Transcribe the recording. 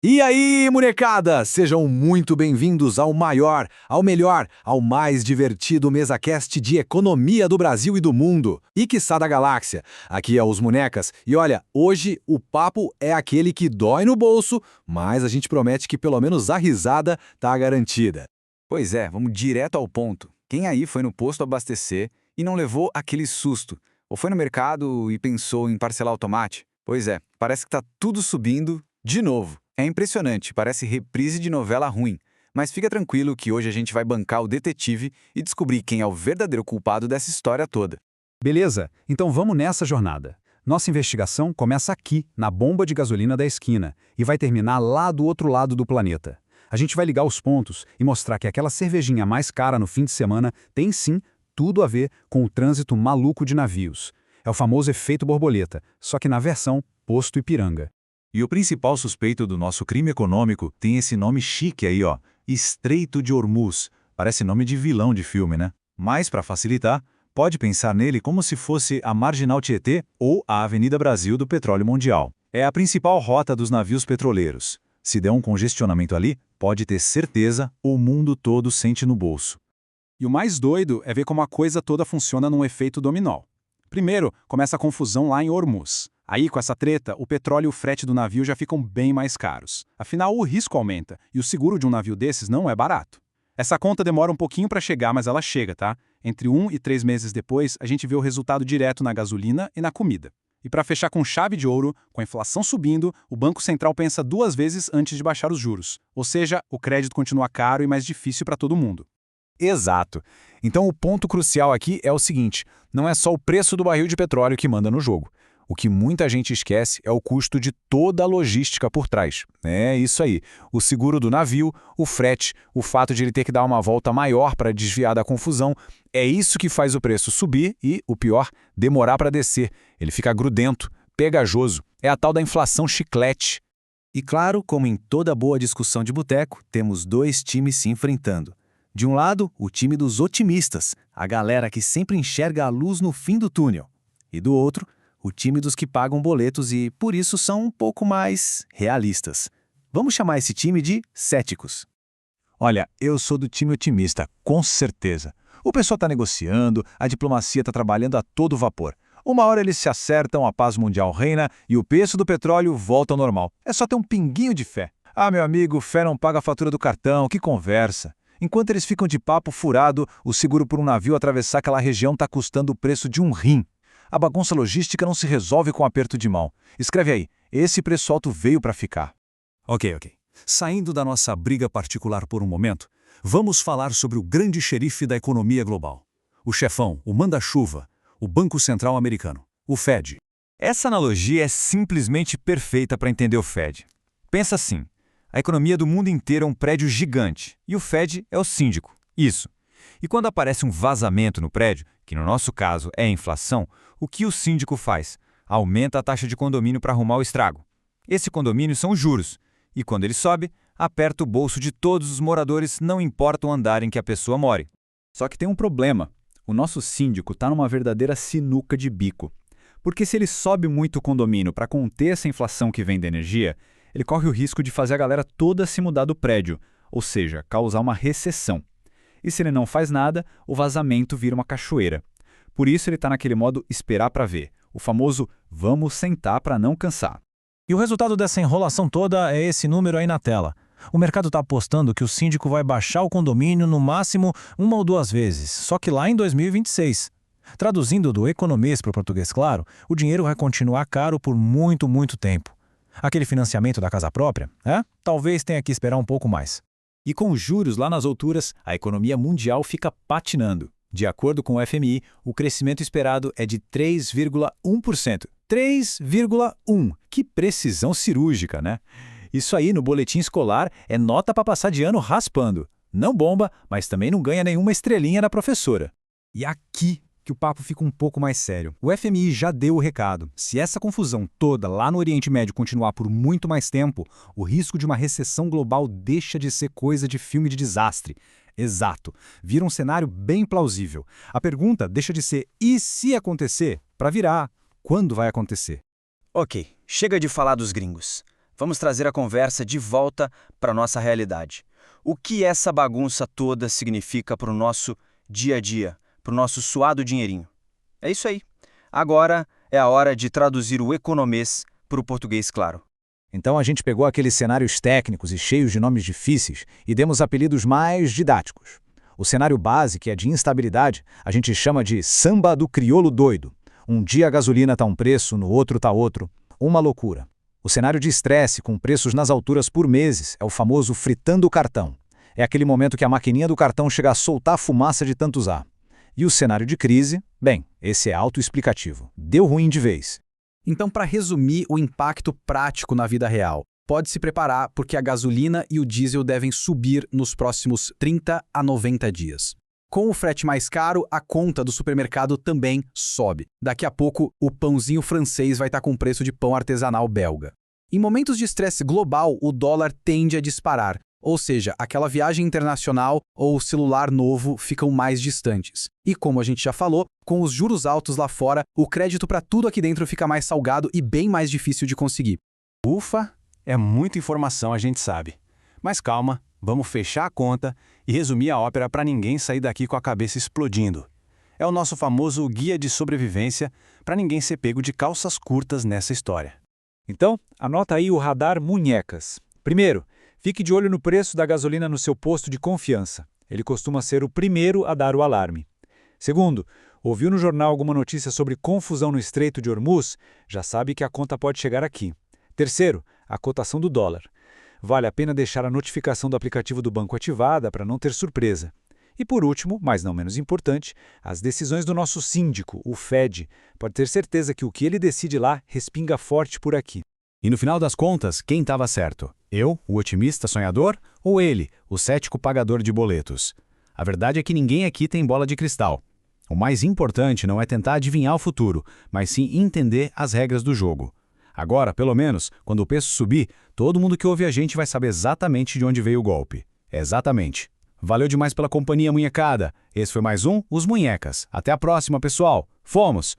E aí, molecada! Sejam muito bem-vindos ao maior, ao melhor, ao mais divertido MesaCast de economia do Brasil e do mundo, e quiçá da galáxia. Aqui é os Munecas, e olha, hoje o papo é aquele que dói no bolso, mas a gente promete que pelo menos a risada tá garantida. Pois é, vamos direto ao ponto. Quem aí foi no posto abastecer e não levou aquele susto? Ou foi no mercado e pensou em parcelar o tomate? Pois é, parece que tá tudo subindo de novo. É impressionante, parece reprise de novela ruim. Mas fica tranquilo que hoje a gente vai bancar o detetive e descobrir quem é o verdadeiro culpado dessa história toda. Beleza, então vamos nessa jornada. Nossa investigação começa aqui, na bomba de gasolina da esquina, e vai terminar lá do outro lado do planeta. A gente vai ligar os pontos e mostrar que aquela cervejinha mais cara no fim de semana tem sim tudo a ver com o trânsito maluco de navios. É o famoso efeito borboleta, só que na versão Posto Ipiranga. E o principal suspeito do nosso crime econômico tem esse nome chique aí, ó, Estreito de Hormuz. Parece nome de vilão de filme, né? Mas, para facilitar, pode pensar nele como se fosse a Marginal Tietê ou a Avenida Brasil do petróleo mundial. É a principal rota dos navios petroleiros. Se der um congestionamento ali, pode ter certeza, o mundo todo sente no bolso. E o mais doido é ver como a coisa toda funciona num efeito dominó. Primeiro, começa a confusão lá em Hormuz. Aí, com essa treta, o petróleo e o frete do navio já ficam bem mais caros. Afinal, o risco aumenta, e o seguro de um navio desses não é barato. Essa conta demora um pouquinho para chegar, mas ela chega, tá? Entre 1 e 3 meses depois, a gente vê o resultado direto na gasolina e na comida. E para fechar com chave de ouro, com a inflação subindo, o Banco Central pensa 2 vezes antes de baixar os juros. Ou seja, o crédito continua caro e mais difícil para todo mundo. Exato. Então o ponto crucial aqui é o seguinte, não é só o preço do barril de petróleo que manda no jogo. O que muita gente esquece é o custo de toda a logística por trás. É isso aí. O seguro do navio, o frete, o fato de ele ter que dar uma volta maior para desviar da confusão, é isso que faz o preço subir e, o pior, demorar para descer. Ele fica grudento, pegajoso. É a tal da inflação chiclete. E claro, como em toda boa discussão de boteco, temos dois times se enfrentando. De um lado, o time dos otimistas, a galera que sempre enxerga a luz no fim do túnel. E do outro, o time dos que pagam boletos e, por isso, são um pouco mais realistas. Vamos chamar esse time de céticos. Olha, eu sou do time otimista, com certeza. O pessoal está negociando, a diplomacia está trabalhando a todo vapor. Uma hora eles se acertam, a paz mundial reina e o preço do petróleo volta ao normal. É só ter um pinguinho de fé. Ah, meu amigo, fé não paga a fatura do cartão, que conversa. Enquanto eles ficam de papo furado, o seguro por um navio atravessar aquela região está custando o preço de um rim. A bagunça logística não se resolve com um aperto de mão. Escreve aí, esse preço alto veio para ficar. Ok. Saindo da nossa briga particular por um momento, vamos falar sobre o grande xerife da economia global. O chefão, o manda-chuva, o Banco Central Americano, o Fed. Essa analogia é simplesmente perfeita para entender o Fed. Pensa assim, a economia do mundo inteiro é um prédio gigante e o Fed é o síndico. Isso. E quando aparece um vazamento no prédio, que no nosso caso é a inflação, o que o síndico faz? Aumenta a taxa de condomínio para arrumar o estrago. Esse condomínio são os juros, e quando ele sobe, aperta o bolso de todos os moradores, não importa o andar em que a pessoa more. Só que tem um problema. O nosso síndico está numa verdadeira sinuca de bico. Porque se ele sobe muito o condomínio para conter essa inflação que vem da energia, ele corre o risco de fazer a galera toda se mudar do prédio, ou seja, causar uma recessão. E se ele não faz nada, o vazamento vira uma cachoeira. Por isso ele está naquele modo esperar para ver, o famoso vamos sentar para não cansar. E o resultado dessa enrolação toda é esse número aí na tela. O mercado está apostando que o síndico vai baixar o condomínio no máximo 1 ou 2 vezes, só que lá em 2026. Traduzindo do economês para o português claro, o dinheiro vai continuar caro por muito, muito tempo. Aquele financiamento da casa própria, talvez tenha que esperar um pouco mais. E com os juros lá nas alturas, a economia mundial fica patinando. De acordo com o FMI, o crescimento esperado é de 3,1%. 3,1%. Que precisão cirúrgica, né? Isso aí no boletim escolar é nota para passar de ano raspando. Não bomba, mas também não ganha nenhuma estrelinha da professora. E aqui que o papo fica um pouco mais sério. O FMI já deu o recado. Se essa confusão toda lá no Oriente Médio continuar por muito mais tempo, o risco de uma recessão global deixa de ser coisa de filme de desastre. Exato. Vira um cenário bem plausível. A pergunta deixa de ser e se acontecer, para virar quando vai acontecer. Ok, chega de falar dos gringos. Vamos trazer a conversa de volta para a nossa realidade. O que essa bagunça toda significa para o nosso dia a dia, para o nosso suado dinheirinho? É isso aí. Agora é a hora de traduzir o economês para o português claro. Então a gente pegou aqueles cenários técnicos e cheios de nomes difíceis e demos apelidos mais didáticos. O cenário base, que é de instabilidade, a gente chama de samba do crioulo doido. Um dia a gasolina tá um preço, no outro tá outro. Uma loucura. O cenário de estresse, com preços nas alturas por meses, é o famoso fritando o cartão. É aquele momento que a maquininha do cartão chega a soltar fumaça de tanto usar. E o cenário de crise, bem, esse é autoexplicativo. Deu ruim de vez. Então, para resumir o impacto prático na vida real, pode se preparar porque a gasolina e o diesel devem subir nos próximos 30 a 90 dias. Com o frete mais caro, a conta do supermercado também sobe. Daqui a pouco, o pãozinho francês vai estar com preço de pão artesanal belga. Em momentos de estresse global, o dólar tende a disparar, ou seja, aquela viagem internacional ou o celular novo ficam mais distantes. E como a gente já falou, com os juros altos lá fora, o crédito para tudo aqui dentro fica mais salgado e bem mais difícil de conseguir. Ufa, é muita informação, a gente sabe. Mas calma, vamos fechar a conta e resumir a ópera para ninguém sair daqui com a cabeça explodindo. É o nosso famoso guia de sobrevivência para ninguém ser pego de calças curtas nessa história. Então, anota aí o radar munhecas. Primeiro, fique de olho no preço da gasolina no seu posto de confiança. Ele costuma ser o primeiro a dar o alarme. Segundo, ouviu no jornal alguma notícia sobre confusão no Estreito de Hormuz? Já sabe que a conta pode chegar aqui. Terceiro, a cotação do dólar. Vale a pena deixar a notificação do aplicativo do banco ativada para não ter surpresa. E por último, mas não menos importante, as decisões do nosso síndico, o Fed. Pode ter certeza que o que ele decide lá respinga forte por aqui. E no final das contas, quem estava certo? Eu, o otimista sonhador, ou ele, o cético pagador de boletos? A verdade é que ninguém aqui tem bola de cristal. O mais importante não é tentar adivinhar o futuro, mas sim entender as regras do jogo. Agora, pelo menos, quando o preço subir, todo mundo que ouve a gente vai saber exatamente de onde veio o golpe. Exatamente. Valeu demais pela companhia, munhecada. Esse foi mais um Os Munhecas. Até a próxima, pessoal. Fomos!